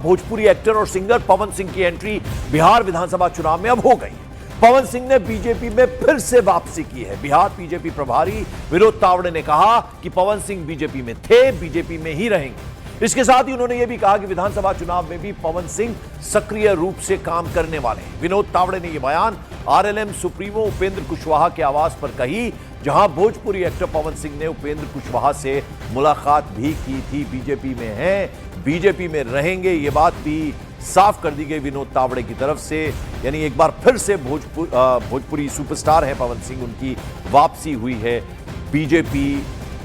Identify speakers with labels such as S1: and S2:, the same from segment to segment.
S1: Bhojpuri actor और singer Pawan Singh की entry Bihar विधानसभा चुनाव में अब हो गई। पवन सिंह ने बीजेपी में फिर से वापसी की है। बिहार बीजेपी प्रभारी विनोद तावड़े ने कहा कि पवन सिंह बीजेपी में थे, बीजेपी में ही रहेंगे। इसके साथ ही उन्होंने यह भी कहा कि विधानसभा चुनाव में भी पवन सिंह सक्रिय रूप से काम करने वाले हैं। विनोद तावड़े ने यह बयान आरएलएम सुप्रीमो उपेंद्र कुशवाहा के आवास पर कही, जहां भोजपुरी एक्टर पवन सिंह ने उपेंद्र कुशवाहा से मुलाकात भी की थी। बीजेपी में हैं, बीजेपी में रहेंगे, ये बात भी साफ कर दी गई विनोद तावड़े की तरफ से। यानी एक बार फिर से भोजपुरी सुपरस्टार है पवन सिंह, उनकी वापसी हुई है बीजेपी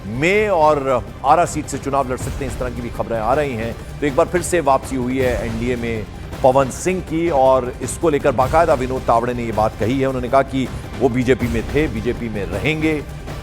S1: में और आरा सीट से चुनाव लड़ सकते हैं, इस तरह की भी खबरें आ रही हैं। तो एक बार फिर से वापसी हुई है एनडीए में पवन सिंह की, और इसको लेकर बाकायदा विनोद तावड़े ने ये बात कही है। उन्होंने कहा कि वो बीजेपी में थे, बीजेपी में रहेंगे।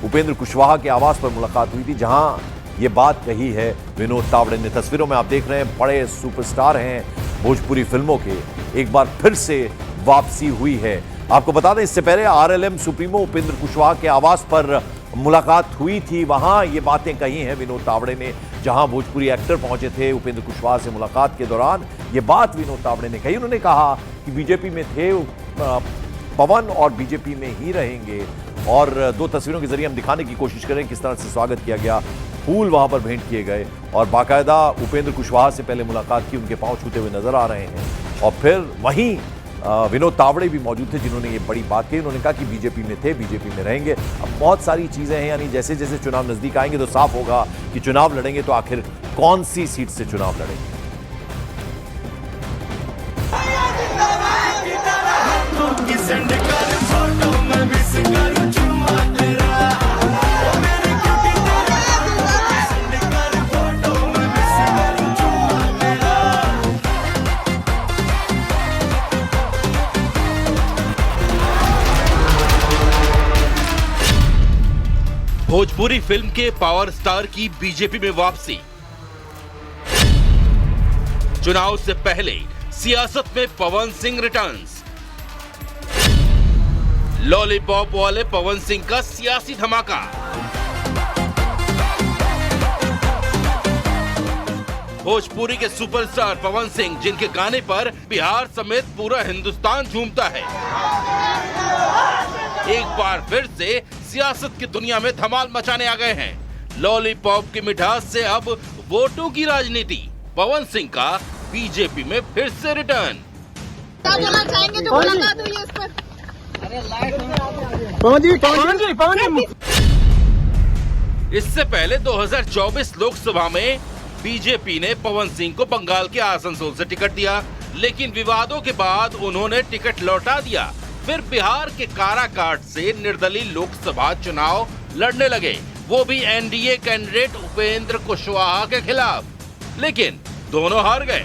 S1: उपेंद्र कुशवाहा के आवास पर मुलाकात हुई थी, जहां ये बात कही है विनोद तावड़े ने। तस्वीरों में आप देख रहे हैं, बड़े सुपरस्टार हैं भोजपुरी फिल्मों के, एक बार फिर से वापसी हुई है। आपको बता दें, इससे पहले आरएलएम सुप्रीमो उपेंद्र कुशवाहा के आवास पर मुलाकात हुई थी, वहां ये बातें कही हैं विनोद तावड़े ने। जहां भोजपुरी एक्टर पहुंचे थे उपेंद्र कुशवाहा से मुलाकात के दौरान, ये बात विनोद तावड़े ने कही। उन्होंने कहा कि बीजेपी में थे पवन और बीजेपी में ही रहेंगे। और दो तस्वीरों के जरिए हम दिखाने की कोशिश करें किस तरह से स्वागत किया गया। फूल वहां पर भेंट किए गए और बाकायदा उपेंद्र कुशवाहा से पहले मुलाकात की, उनके पांव छूते हुए नजर आ रहे हैं। और फिर वहीं विनोद तावड़े भी मौजूद थे, जिन्होंने ये बड़ी बात कही। उन्होंने कहा कि बीजेपी में थे, बीजेपी में रहेंगे। अब बहुत सारी चीजें हैं, यानी जैसे जैसे चुनाव नजदीक आएंगे तो साफ होगा कि चुनाव लड़ेंगे तो आखिर कौन सी सीट से चुनाव लड़ेंगे।
S2: भोजपुरी फिल्म के पावर स्टार की बीजेपी में वापसी। चुनाव से पहले सियासत में पवन सिंह रिटर्न्स। लॉलीपॉप वाले पवन सिंह का सियासी धमाका। भोजपुरी के सुपरस्टार पवन सिंह, जिनके गाने पर बिहार समेत पूरा हिंदुस्तान झूमता है, एक बार फिर से सियासत की दुनिया में धमाल मचाने आ गए हैं। लॉलीपॉप की मिठास से अब वोटों की राजनीति। पवन सिंह का बीजेपी में फिर से रिटर्न।
S3: क्या बोलना चाहेंगे जो मुलाकात हुई है इस पर?
S2: इससे पहले 2024 लोकसभा में बीजेपी ने पवन सिंह को बंगाल के आसनसोल से टिकट दिया, लेकिन विवादों के बाद उन्होंने टिकट लौटा दिया। फिर बिहार के काराकाट से निर्दलीय लोकसभा चुनाव लड़ने लगे, वो भी एनडीए कैंडिडेट उपेंद्र कुशवाहा के खिलाफ। लेकिन दोनों हार गए।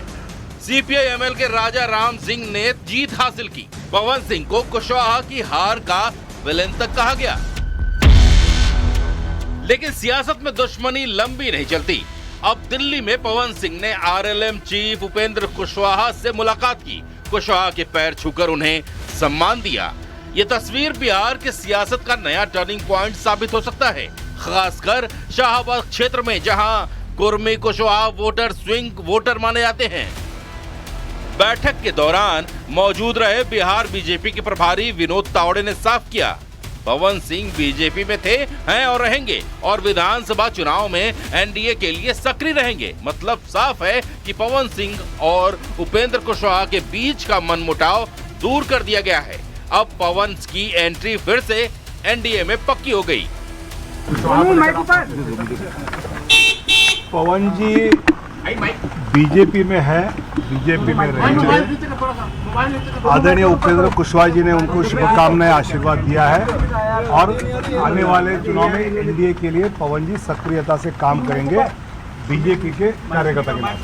S2: सीपीआई-एमएल के राजा राम सिंह ने जीत हासिल की। पवन सिंह को कुशवाहा की हार का विलेन तक कहा गया। लेकिन सियासत में दुश्मनी लंबी नहीं चलती। अब दिल्ली में पवन सिंह ने आरएलएम चीफ उपेंद्र कुशवाहा से मुलाकात की। कुशवाहा के पैर छूकर उन्हें सम्मान दिया। ये तस्वीर बिहार के सियासत का नया टर्निंग पॉइंट साबित हो सकता है, खासकर शाहबाद क्षेत्र में, जहां Kurmi Kushwaha voter swing voter माने जाते हैं। बैठक के दौरान मौजूद रहे बिहार बीजेपी के प्रभारी विनोद तावड़े ने साफ किया, पवन सिंह बीजेपी में थे, हैं और रहेंगे, और विधानसभा चुनाव में एनडीए के लिए सक्रिय रहेंगे। मतलब साफ है कि पवन सिंह और उपेंद्र कुशवाहा के बीच का मनमुटाव दूर कर दिया गया है। अब पवन की एंट्री फिर से एनडीए में पक्की हो गई।
S4: पवन जी बीजेपी में है, बीजेपी में रहेंगे। आदरणीय उपेंद्र कुशवाहा जी ने उनको शुभकामनाएं, आशीर्वाद दिया है, और आने वाले चुनाव में एनडीए के लिए पवन जी सक्रियता से काम करेंगे बीजेपी के कार्यकर्ता के नाम।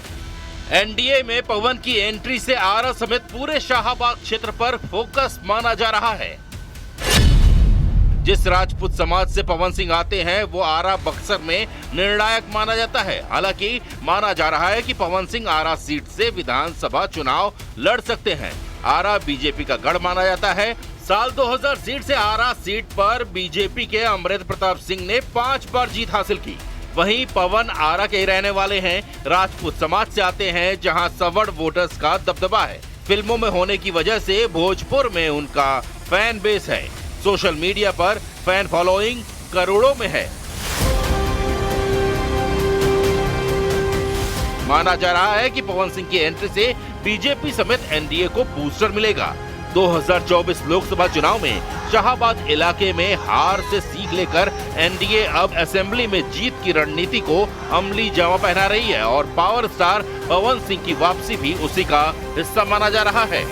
S2: एनडीए में पवन की एंट्री से आरा समेत पूरे शाहबाग क्षेत्र पर फोकस माना जा रहा है। जिस राजपूत समाज से पवन सिंह आते हैं, वो आरा बक्सर में निर्णायक माना जाता है। हालांकि माना जा रहा है कि पवन सिंह आरा सीट से विधानसभा चुनाव लड़ सकते हैं। आरा बीजेपी का गढ़ माना जाता है। साल 2000 सीट से आरा सीट पर बीजेपी के अमरेंद्र प्रताप सिंह ने 5 बार जीत हासिल की। वहीं पवन आरा के रहने वाले हैं, राजपूत समाज से आते हैं, जहां सवर्ण वोटर्स का दबदबा है। फिल्मों में होने की वजह से भोजपुर में उनका फैन बेस है। सोशल मीडिया पर फैन फॉलोइंग करोड़ों में है। माना जा रहा है कि पवन सिंह की एंट्री से बीजेपी समेत एनडीए को बूस्टर मिलेगा। 2024 लोकसभा चुनाव में शाहाबाद इलाके में हार से सीख लेकर एनडीए अब असेंबली में जीत की रणनीति को अमली जामा पहना रही है और पावर स्टार पवन सिंह की वापसी भी उसी का हिस्सा माना जा रहा है।